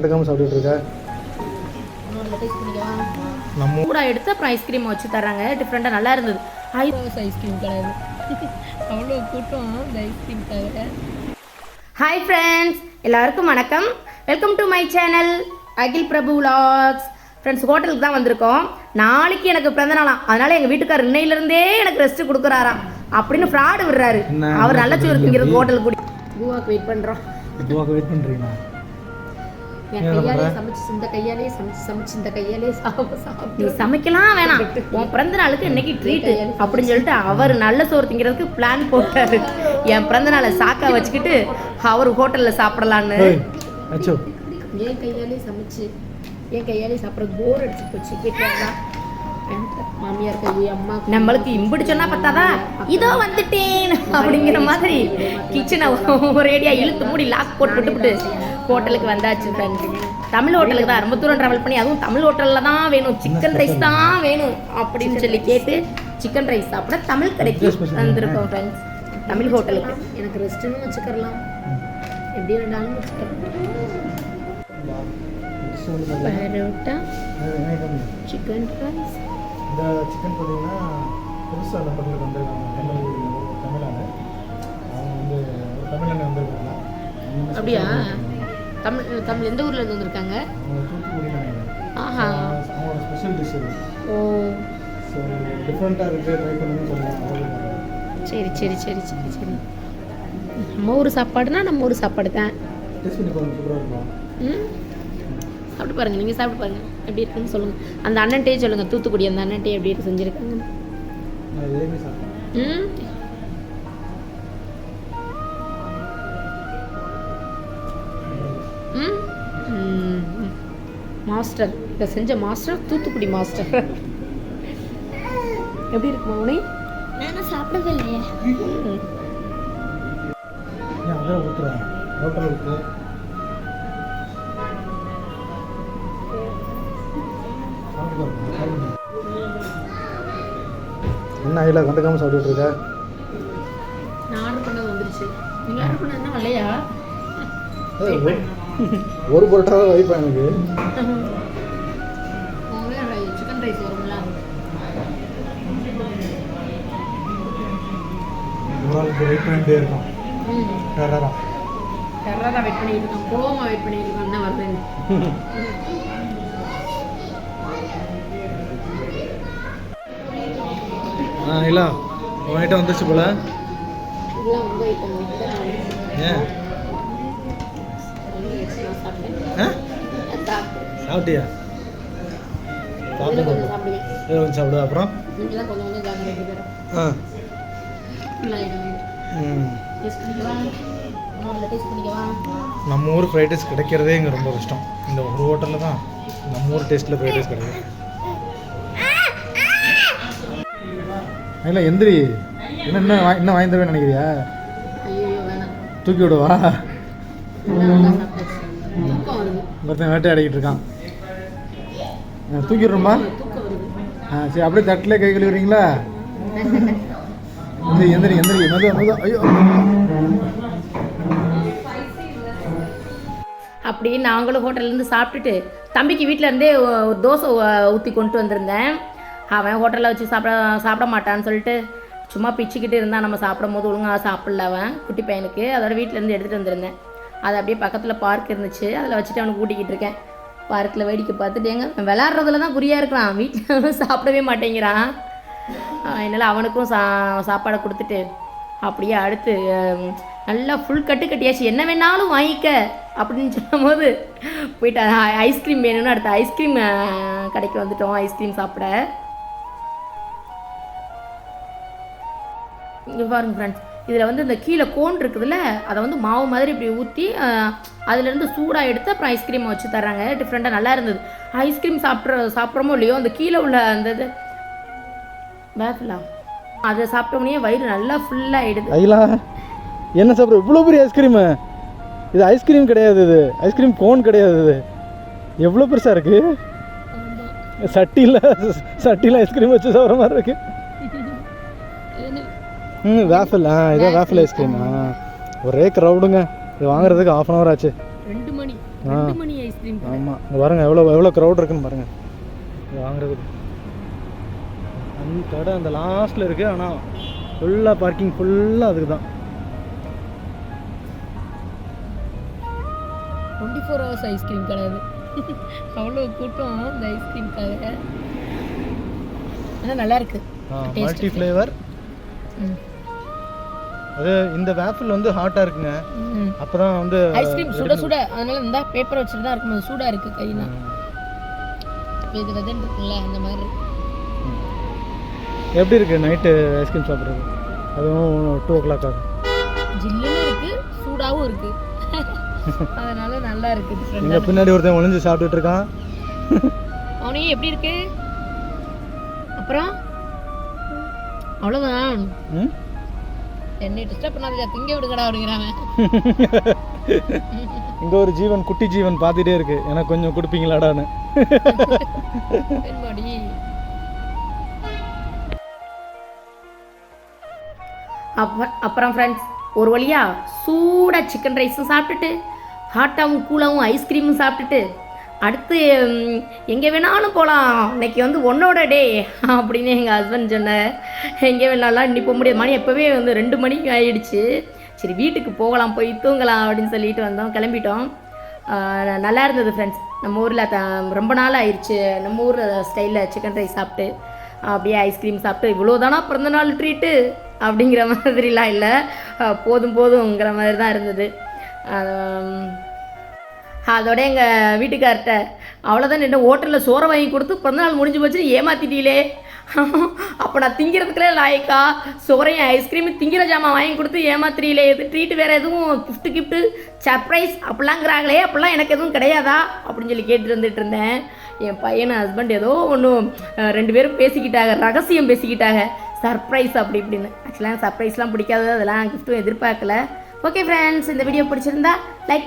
கண்டுக்காமல் சாப்பிட்டுட்டு இருக்க. நம்ம கூட எடுத்து அப்புறம் ஐஸ்கிரீம் வச்சு தர்றாங்க. டிஃப்ரெண்ட்டாக நல்லா இருந்தது. ஐஸ்கிரீம் கிடையாது, அவ்வளோ கூட்டம் அந்த ஐஸ்கிரீம்காக. ஹாய் ஃப்ரெண்ட்ஸ், எல்லாருக்கும் வணக்கம். Welcome to my channel Akhil Prabhu vlogs. Friends, ஹோட்டலுக்கு தான் வந்திருக்கோம். நாளைக்கு எனக்கு பிறந்த நாளாம், அதனால எங்கள் வீட்டுக்கார் இன்னையிலேருந்தே எனக்கு ரெஸ்ட் கொடுக்குறாராம் அப்படின்னு ஃப்ராடு விடுறாரு. அவர் நல்ல சோறு திங்கிறது ஹோட்டலுக்கு கூடி குவாக்கு வெயிட் பண்ணுறோம். குவாக்கு வெயிட் பண்ணுறீங்களா? என் கையாலே சமைச்சு இந்த கையாலே சமைச்சு இந்த கையாலே நீ சமைக்கலாம் வேணாம், உன் பிறந்த நாளுக்கு இன்னைக்கு ட்ரீட்டு அப்படின்னு சொல்லிட்டு அவர் நல்ல சோறு திங்கிறதுக்கு பிளான் போட்டாரு. என் பிறந்த நாளை சாக்கா வச்சுக்கிட்டு அவர் ஹோட்டலில் சாப்பிடலான்னு. என் கையாலே சமைச்சு என் கையாலே சாப்பிட போர் அடிச்சு போச்சு. கேட்கலாம் மாமியார் கை அம்மா நம்மளுக்கு இம்பிடி சொன்னா பத்தாதா, இதோ வந்துட்டேன் அப்படிங்கிற மாதிரி கிச்சனை ஒரேடியா இழுத்து மூடி லாக் போட்டு விட்டுவிட்டு ஹோட்டலுக்கு வந்தாச்சு. ஃப்ரெண்ட்ஸ், தமிழ் ஹோட்டலுக்கு தான் ரொம்ப தூரம் ட்ராவல் பண்ணி, அதுவும் தமிழ் ஹோட்டலில் தான் வேணும், சிக்கன் ரைஸ் தான் வேணும் அப்படின்னு சொல்லி கேட்டு சிக்கன் ரைஸ் சாப்பிட தமிழ் கடைக்கு வந்திருக்கோம். ஃப்ரெண்ட்ஸ், தமிழ் ஹோட்டலுக்கு எனக்கு ரெஸ்ட்டுன்னு வச்சுக்கலாம், எப்படி வேண்டாலும் வச்சுக்கலாம். Parotta, chicken rice. இந்த சிக்கன் பார்த்தீங்கன்னா புதுசாக அந்த பக்கத்தில் வந்திருக்காங்க. தமிழான அவங்க வந்து ஒரு தமிழண்ணன் வந்திருக்காங்க. அப்படியா? தமிழ் எந்த ஊரில் இருந்து வந்திருக்காங்க? தூத்துக்குடி. ஆஹா, அவங்களோட ஸ்பெஷல் டிஷ் இது. ஓ, ஸோ டிஃப்ரெண்ட்டாக இருக்குது, ட்ரை பண்ணணும்னு சொல்லுவாங்க. சரி சரி சரி சரி சரி. நம்ம ஊர் சாப்பாடுனா நம்ம ஊர் சாப்பாடு தான். டேஸ்ட் பண்ணி பாருங்க, சூப்பராக இருக்கும். சாப்பிட்டு பாருங்கள், நீங்கள் சாப்பிட்டு பாருங்கள் எப்படி இருக்குன்னு சொல்லுங்கள். அந்த அண்ணன்ட்டே சொல்லுங்கள், தூத்துக்குடி அந்த அண்ணன்ட்டே எப்படி இருக்கு செஞ்சுருக்காங்க. மாஸ்டர், இதை செஞ்ச மாஸ்டர் தூத்துக்குடி மாஸ்டர். எப்படி இருக்கு மௌனி? நான் சாப்பிடவே இல்லையே. ஹோட்டல் இருக்கு. என்ன ஐயா கண்டுக்காமல் சாப்பிட்டுட்டு இருக்க? நான் ஆர்டர் பண்ணது வந்துருச்சு. நீங்கள் ஆர்டர் பண்ணது வரலையா? ஒரு பரோட்டா வைப்பேன் எனக்கு. சிக்கன் ரைஸ் வருங்களா? வெயிட் பண்ணிட்டே இருக்கோம். டெரரா வெயிட் பண்ணிட்டு இருக்கோம், கோவமா வெயிட் பண்ணிட்டு இருக்கோம். என்ன வருது? இல்லை உங்ககிட்ட வந்துச்சு போல. ஏன் சாப்பிட்டியா? கொஞ்சம் சாப்பிடு. அப்புறம் நம்ம ஊர் ஃப்ரைட் ரைஸ் கிடைக்கிறதே இங்கே ரொம்ப கஷ்டம். இந்த ஒரு ஹோட்டலில் தான் நம்ம ஊர் டேஸ்ட்டில் ஃப்ரைட் ரைஸ் கிடைக்கும். இல்லை எந்திரி, என்ன வாங்கி தருவேன்னு நினைக்கிறியா? தூக்கி விடுவா? ஒருத்தன் வேட்டையாடிக்கிட்டு இருக்கான், தூக்கிடுறோமா? சரி, அப்படியே தட்டில் கை கழுவுறீங்களா? எந்திரி ஐயோ. அப்படி நாங்களும் ஹோட்டல்லேருந்து சாப்பிட்டுட்டு தம்பிக்கு வீட்டிலேருந்தே ஒரு தோசை ஊற்றி கொண்டு வந்திருந்தேன். அவன் ஹோட்டலில் வச்சு சாப்பிட மாட்டான்னு சொல்லிட்டு சும்மா பிச்சுக்கிட்டு இருந்தான். நம்ம சாப்பிடும் போது ஒழுங்காக சாப்பிடல அவன், குட்டி பையனுக்கு. அதோட வீட்டிலேருந்து எடுத்துகிட்டு வந்திருந்தேன். அது அப்படியே பக்கத்தில் பார்க் இருந்துச்சு, அதில் வச்சுட்டு அவனுக்கு கூட்டிக்கிட்டு இருக்கேன். பார்க்கில் வேடிக்கை பார்த்துட்டு எங்க விளாட்றதுல தான் குறியாக இருக்கிறான், வீட்டில் சாப்பிடவே மாட்டேங்கிறான். என்னால் அவனுக்கும் சாப்பாடை கொடுத்துட்டு அப்படியே அடுத்து நல்லா ஃபுல் கட்டியாச்சு. என்ன வேணாலும் வாங்கிக்க அப்படின்னு சொல்லும் போது போயிட்டு ஐஸ்கிரீம் வேணும்னு அடுத்த ஐஸ்கிரீம் கடைக்கு வந்துட்டோம் ஐஸ்கிரீம் சாப்பிட. இங்கே பாருங்க ஃப்ரெண்ட்ஸ், இதில் வந்து இந்த கீழே கோன் இருக்குதுல்ல, அதை வந்து மாவு மாதிரி இப்படி ஊற்றி அதுலேருந்து சூடாக எடுத்து அப்புறம் ஐஸ்கிரீமை வச்சு தர்றாங்க. டிஃப்ரெண்ட்டாக நல்லா இருந்தது. ஐஸ்கிரீம் சாப்பிட்றோமோ இல்லையோ, அந்த கீழே உள்ள அந்த இது வேஃபிலா அதை சாப்பிட்டோம்னே வயிறு நல்லா ஃபுல்லாகிடுது. ஐயா என்ன சாப்பிட்ற? இவ்வளோ பெரிய ஐஸ்கிரீமு? இது ஐஸ்கிரீம் கிடையாது, இது ஐஸ்கிரீம் கோன் கிடையாது. இது எவ்வளோ பெருசாக இருக்குது. சட்டியில் ஐஸ்கிரீம் வச்சு சாப்பிட்ற மாதிரி இருக்கு. வேஃபில், இதான் வேஃபில் ஐஸ்கிரீமா? ஒரே க்ரௌடுங்க. இது வாங்குறதுக்கு 1/2 hour ஆச்சு. 2 மணி ஐஸ்கிரீம் ஆமாம் இங்கே பாருங்க எவ்வளோ க்ரௌட் இருக்குன்னு பாருங்கள் இது வாங்குறதுக்கு. அந்த கடை அந்த லாஸ்ட்டில் இருக்குது, ஆனால் ஃபுல்லாக பார்க்கிங் ஃபுல்லாக அதுக்கு தான். 24 hours ஐஸ்கிரீம் கிடையாது. அவ்வளோ கூட்டம் இந்த ஐஸ்கிரீம்காக. ஆனால் நல்லா இருக்கு. Multi flavour. அது இந்த வேஃபிள் வந்து ஹாட்டாக இருக்குங்க. அப்போ தான் வந்து ஐஸ்கிரீம் சுட அதனால இந்த பேப்பர் வச்சுட்டு தான் இருக்கும். சூடாக இருக்குது கைனா. இது வெதன் இருக்குல்ல அந்த மாதிரி. எப்படி இருக்குது நைட்டு ஐஸ்கிரீம் சாப்பிட்றது? அதுவும் 2 o'clock ஆகும். ஜில்லுன்னு இருக்குது, சூடாகவும் இருக்குது. அதனால நல்லா இருக்குது. இங்கே பின்னாடி ஒருத்தன் ஒளிஞ்சு சாப்பிட்டுட்டு இருக்கான். அவனையும் எப்படி இருக்கு? அப்புறம் அவ்வளோதான். என்னை டிஸ்டர்ப் பண்ணாத, திங்க விடுங்கடா அப்படிங்கிறாங்க. இங்கே ஒரு ஜீவன், குட்டி ஜீவன் பார்த்துட்டே இருக்கு, எனக்கு கொஞ்சம் கொடுப்பீங்களாடான்னு. அப்புறம் ஃப்ரெண்ட்ஸ் ஒரு வழியா சூடாக சிக்கன் ரைஸும் சாப்பிட்டுட்டு ஹாட்டாகவும் கூலாகவும் ஐஸ்கிரீமும் சாப்பிட்டுட்டு அடுத்து எங்கே வேணாலும் போகலாம், இன்னைக்கு வந்து உன்னோட டே அப்படின்னு எங்கள் ஹஸ்பண்ட் சொன்னார். எங்கே வேணாலும் இன்னைக்கு போக முடியாது, மணி எப்போவே வந்து 2 மணிக்கு ஆகிடுச்சு. சரி வீட்டுக்கு போகலாம், போய் தூங்கலாம் அப்படின்னு சொல்லிட்டு வந்தோம், கிளம்பிட்டோம். நல்லா இருந்தது ஃப்ரெண்ட்ஸ். நம்ம ஊரில் ரொம்ப நாள் ஆயிடுச்சு நம்ம ஊர் ஸ்டைலில் சிக்கன் ரைஸ் சாப்பிட்டு, அப்படியே ஐஸ்கிரீம் சாப்பிட்டு. இவ்வளோதானா பிறந்தநாள் ட்ரீட்டு அப்படிங்கிற மாதிரிலாம் இல்லை, போதுங்கிற மாதிரி தான் இருந்தது. அதோட எங்கள் வீட்டுக்கார்ட்ட அவ்வளோதான், என்ன ஹோட்டலில் சோறை வாங்கி கொடுத்து பிறந்தநாள் முடிஞ்சு போச்சுன்னு ஏமாத்திட்டீங்களே, அப்போ நான் திங்கிறதுக்குள்ளே லாய்க்கா சோறையும் ஐஸ்கிரீமும் திங்கிற ஜாமான் வாங்கி கொடுத்து ஏமாத்திரீங்களே, எது ட்ரீட்டு வேறு எதுவும் கிஃப்ட்டு சர்ப்ரைஸ் அப்படிலாங்கிறாங்களே, அப்படிலாம் எனக்கு எதுவும் கிடையாதா அப்படின்னு சொல்லி கேட்டுட்டு வந்துட்டு இருந்தேன். என் பையன் ஹஸ்பண்ட் ஏதோ ஒன்றும் 2 பேரும் பேசிக்கிட்டாங்க, ரகசியம் பேசிக்கிட்டாங்க, சர்ப்ரைஸ் அப்படி இப்படின்னு. ஆக்சுவலாக சர்ப்ரைஸ்லாம் பிடிக்காது, அதெல்லாம் கிஃப்ட்டும் எதிர்பார்க்கல. ஓகே ஃப்ரெண்ட்ஸ், இந்த வீடியோ பிடிச்சிருந்தா லைக்